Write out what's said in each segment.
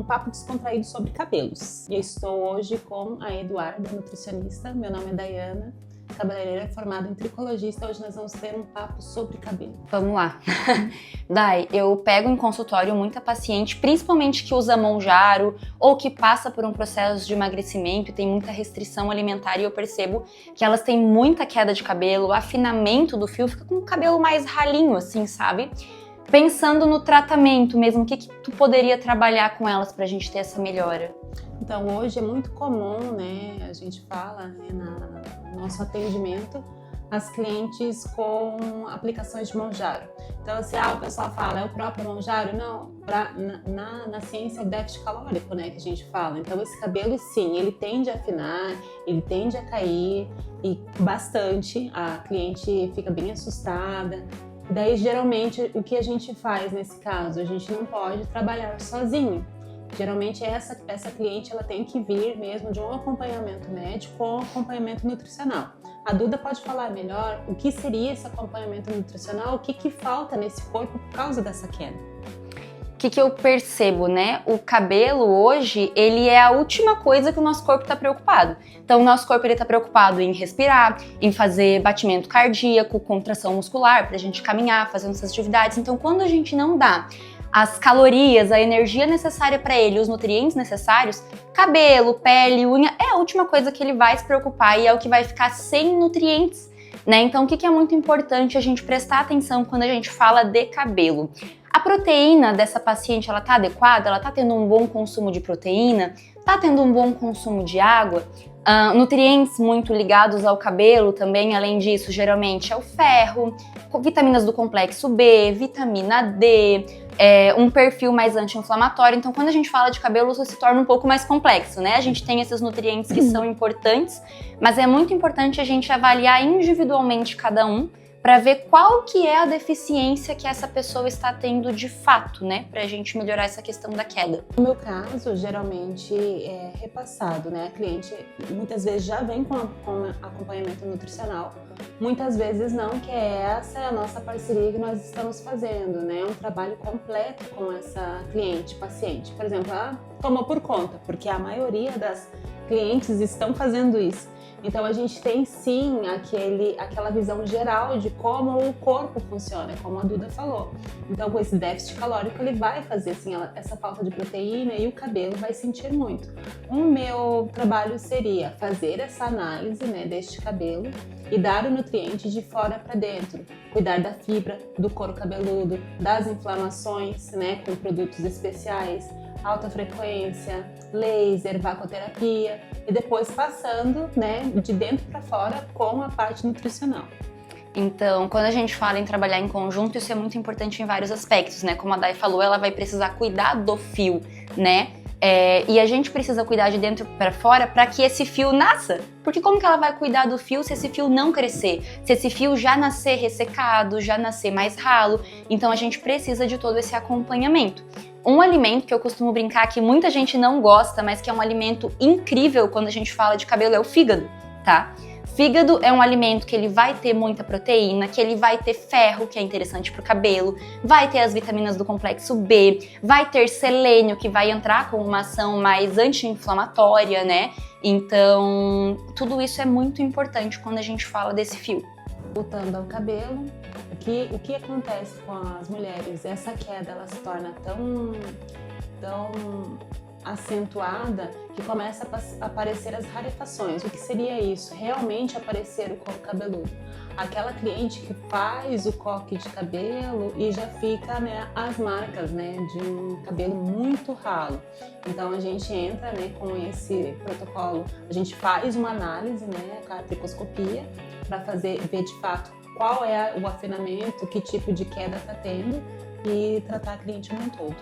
um papo descontraído sobre cabelos. E eu estou hoje com a Eduarda, nutricionista. Meu nome é Dayana, cabeleireira formada em tricologista. Hoje nós vamos ter um papo sobre cabelo. Vamos lá. Dai, eu pego em consultório muita paciente, principalmente que usa Monjaro ou que passa por um processo de emagrecimento e tem muita restrição alimentar, e eu percebo que elas têm muita queda de cabelo, o afinamento do fio fica com o cabelo mais ralinho, assim, sabe? Pensando no tratamento mesmo, o que tu poderia trabalhar com elas pra gente ter essa melhora? Então, hoje é muito comum, né, a gente fala, né, no nosso atendimento, as clientes com aplicações de Monjaro. Então, assim, o pessoal fala, é o próprio Monjaro? Não, na ciência é o déficit calórico, né, que a gente fala. Então, esse cabelo, sim, ele tende a afinar, ele tende a cair, e bastante, a cliente fica bem assustada. Daí, geralmente, o que a gente faz nesse caso? A gente não pode trabalhar sozinho. Geralmente, essa cliente ela tem que vir mesmo de um acompanhamento médico ou um acompanhamento nutricional. A Duda pode falar melhor o que seria esse acompanhamento nutricional, o que falta nesse corpo por causa dessa queda. O que eu percebo, né? O cabelo hoje, ele é a última coisa que o nosso corpo está preocupado. Então, o nosso corpo está preocupado em respirar, em fazer batimento cardíaco, contração muscular, para a gente caminhar, fazer nossas atividades. Então, quando a gente não dá as calorias, a energia necessária para ele, os nutrientes necessários, cabelo, pele, unha, é a última coisa que ele vai se preocupar e é o que vai ficar sem nutrientes, né? Então, o que é muito importante a gente prestar atenção quando a gente fala de cabelo? A proteína dessa paciente, ela tá adequada? Ela tá tendo um bom consumo de proteína? Tá tendo um bom consumo de água? Nutrientes muito ligados ao cabelo também, além disso, geralmente é o ferro, vitaminas do complexo B, vitamina D, um perfil mais anti-inflamatório. Então, quando a gente fala de cabelo, isso se torna um pouco mais complexo, né? A gente tem esses nutrientes que são importantes, mas é muito importante a gente avaliar individualmente cada um, para ver qual que é a deficiência que essa pessoa está tendo de fato, né? Pra gente melhorar essa questão da queda. No meu caso, geralmente é repassado, né? A cliente muitas vezes já vem com acompanhamento nutricional, muitas vezes não, que essa é a nossa parceria que nós estamos fazendo, né? Um trabalho completo com essa cliente, paciente. Por exemplo, ela tomou por conta, porque a maioria das clientes estão fazendo isso. Então, a gente tem sim aquela visão geral de como o corpo funciona, como a Duda falou. Então, com esse déficit calórico, ele vai fazer assim, essa falta de proteína e o cabelo vai sentir muito. O meu trabalho seria fazer essa análise, né, deste cabelo e dar o nutriente de fora para dentro. Cuidar da fibra, do couro cabeludo, das inflamações, né, com produtos especiais, alta frequência, laser, vacoterapia e depois passando, né, de dentro para fora com a parte nutricional. Então, quando a gente fala em trabalhar em conjunto, isso é muito importante em vários aspectos, né? Como a Day falou, ela vai precisar cuidar do fio, né? E a gente precisa cuidar de dentro para fora para que esse fio nasça. Porque como que ela vai cuidar do fio se esse fio não crescer? Se esse fio já nascer ressecado, já nascer mais ralo? Então a gente precisa de todo esse acompanhamento. Um alimento que eu costumo brincar que muita gente não gosta, mas que é um alimento incrível quando a gente fala de cabelo é o fígado, tá? Fígado é um alimento que ele vai ter muita proteína, que ele vai ter ferro, que é interessante para o cabelo, vai ter as vitaminas do complexo B, vai ter selênio, que vai entrar com uma ação mais anti-inflamatória, né? Então, tudo isso é muito importante quando a gente fala desse fio. Voltando ao cabelo, o que acontece com as mulheres? Essa queda ela se torna tão acentuada que começa a aparecer as rarefações. O que seria isso? Realmente aparecer o couro cabeludo. Aquela cliente que faz o coque de cabelo e já fica, né, as marcas, né, de um cabelo muito ralo. Então a gente entra, né, com esse protocolo, a gente faz uma análise, né, com a tricoscopia, para ver de fato qual é o afinamento, que tipo de queda está tendo e tratar a cliente como um todo.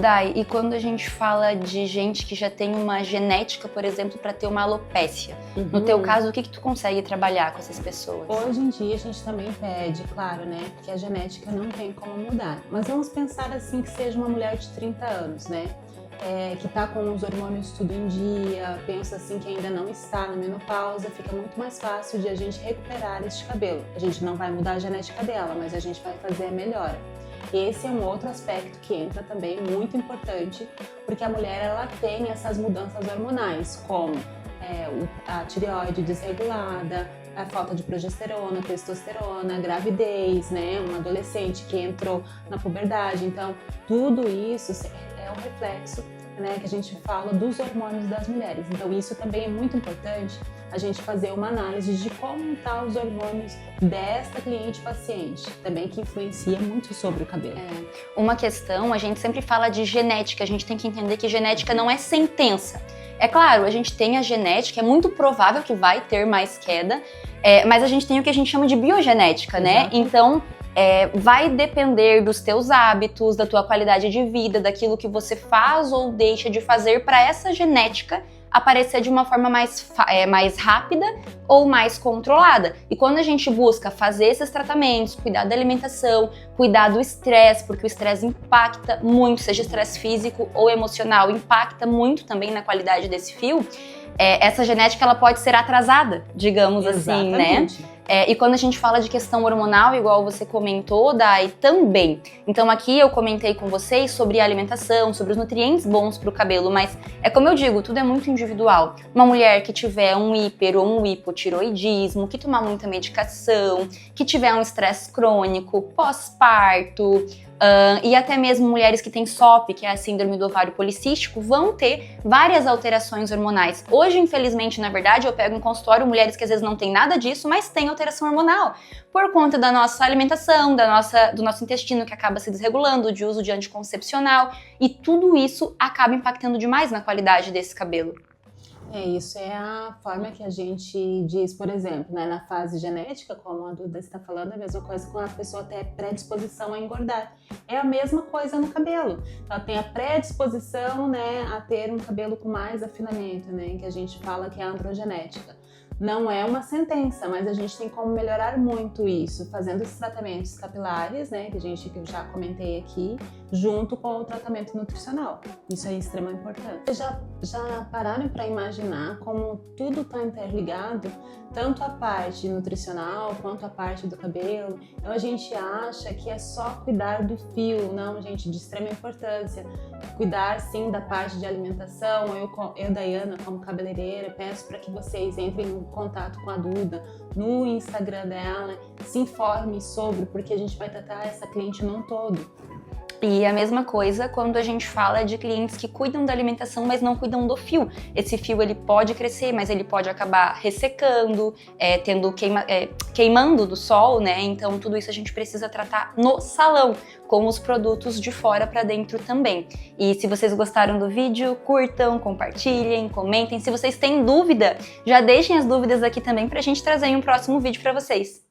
Dai, e quando a gente fala de gente que já tem uma genética, por exemplo, para ter uma alopécia, no teu caso, o que tu consegue trabalhar com essas pessoas? Hoje em dia a gente também pede, claro, né, que a genética não tem como mudar. Mas vamos pensar assim que seja uma mulher de 30 anos, né? Que está com os hormônios tudo em dia, pensa assim que ainda não está na menopausa, fica muito mais fácil de a gente recuperar este cabelo. A gente não vai mudar a genética dela, mas a gente vai fazer a melhora. esse é um outro aspecto que entra também muito importante, porque a mulher ela tem essas mudanças hormonais, como a tireoide desregulada, a falta de progesterona, testosterona, a gravidez, né? Um adolescente que entrou na puberdade. Então, tudo isso é um reflexo, né, que a gente fala dos hormônios das mulheres. Então, isso também é muito importante a gente fazer uma análise de como estão os hormônios desta cliente paciente, também que influencia muito sobre o cabelo. Uma questão, a gente sempre fala de genética, a gente tem que entender que genética não é sentença. É claro, a gente tem a genética, é muito provável que vai ter mais queda, mas a gente tem o que a gente chama de biogenética, né? Exato. Então, vai depender dos teus hábitos, da tua qualidade de vida, daquilo que você faz ou deixa de fazer para essa genética aparecer de uma forma mais rápida ou mais controlada. E quando a gente busca fazer esses tratamentos, cuidar da alimentação, cuidar do estresse, porque o estresse impacta muito, seja estresse físico ou emocional, impacta muito também na qualidade desse fio, essa genética ela pode ser atrasada, digamos assim, né? E quando a gente fala de questão hormonal, igual você comentou, Dai, também. Então aqui eu comentei com vocês sobre a alimentação, sobre os nutrientes bons para o cabelo, mas como eu digo, tudo é muito individual. Uma mulher que tiver um hiper ou um hipotiroidismo, que tomar muita medicação, que tiver um estresse crônico, pós-parto, e até mesmo mulheres que têm SOP, que é a síndrome do ovário policístico, vão ter várias alterações hormonais. Hoje, infelizmente, na verdade, eu pego em consultório mulheres que às vezes não têm nada disso, mas têm alteração hormonal, por conta da nossa alimentação, do nosso intestino que acaba se desregulando, de uso de anticoncepcional, e tudo isso acaba impactando demais na qualidade desse cabelo. Isso é a forma que a gente diz, por exemplo, né, na fase genética, como a Duda está falando, é a mesma coisa com a pessoa ter predisposição a engordar. É a mesma coisa no cabelo. Ela tem a predisposição, né, a ter um cabelo com mais afinamento, né, que a gente fala que é a androgenética. Não é uma sentença, mas a gente tem como melhorar muito isso, fazendo esses tratamentos capilares, né, que eu já comentei aqui, junto com o tratamento nutricional. Isso é extremamente importante. Vocês já pararam para imaginar como tudo está interligado, tanto a parte nutricional quanto a parte do cabelo? Então a gente acha que é só cuidar do fio, não, gente, de extrema importância. Cuidar sim da parte de alimentação. Eu Daiana, como cabeleireira, peço para que vocês entrem em contato com a Duda no Instagram dela, se informe sobre, porque a gente vai tratar essa cliente num todo. E a mesma coisa quando a gente fala de clientes que cuidam da alimentação, mas não cuidam do fio. Esse fio ele pode crescer, mas ele pode acabar ressecando, queimando do sol, né? Então tudo isso a gente precisa tratar no salão, com os produtos de fora para dentro também. E se vocês gostaram do vídeo, curtam, compartilhem, comentem. Se vocês têm dúvida, já deixem as dúvidas aqui também pra gente trazer em um próximo vídeo para vocês.